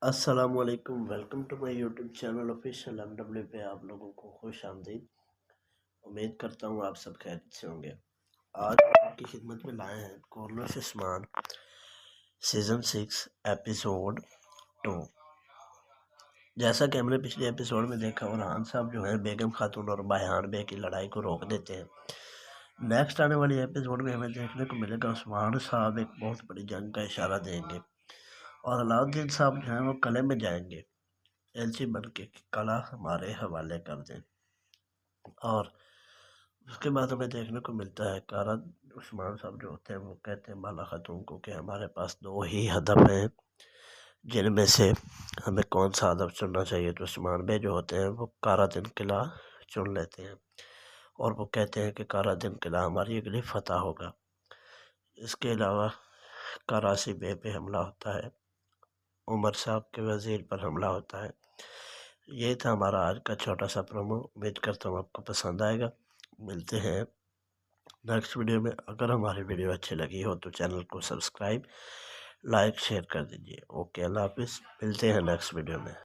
अस्सलामुअलैकुम, welcome to my YouTube channel official MW पे आप लोगों को खुश आमदीद। उम्मीद करता हूँ आप सब खैरियत से होंगे। आज हम आपकी खिदमत में लाए हैं कॉर्नर उस्मान सीज़न 6 एपिसोड 2। जैसा कि हमने पिछले एपिसोड में देखा, उरहान साहब जो है बेगम खातून और बायहान बे की लड़ाई को रोक देते हैं। नेक्स्ट आने वाली एपिसोड में हमें देखने को मिलेगा उस्मान साहब एक बहुत बड़ी जंग का इशारा देंगे और अलाउद्दीन साहब जो हैं वो किले में जाएंगे एलची बन के कला हमारे हवाले कर दें। और उसके बाद हमें देखने को मिलता है कारा उस्मान साहब जो होते हैं वो कहते हैं बाला खातून को कि हमारे पास दो ही हदफ हैं, जिनमें से हमें कौन सा हदफ चुनना चाहिए। तो उस्मान बे जो होते हैं वो कारा दिन किला चुन लेते हैं और वो कहते हैं कि कारा दिन किला हमारी अगली फतह होगा। इसके अलावा करासी बे पे हमला होता है, उमर साहब के वज़ीर पर हमला होता है। ये था हमारा आज का छोटा सा प्रोमो। उम्मीद करता हूँ आपको पसंद आएगा। मिलते हैं नेक्स्ट वीडियो में। अगर हमारी वीडियो अच्छी लगी हो तो चैनल को सब्सक्राइब, लाइक, शेयर कर दीजिए। ओके, अल्लाह हाफिज़। मिलते हैं नेक्स्ट वीडियो में।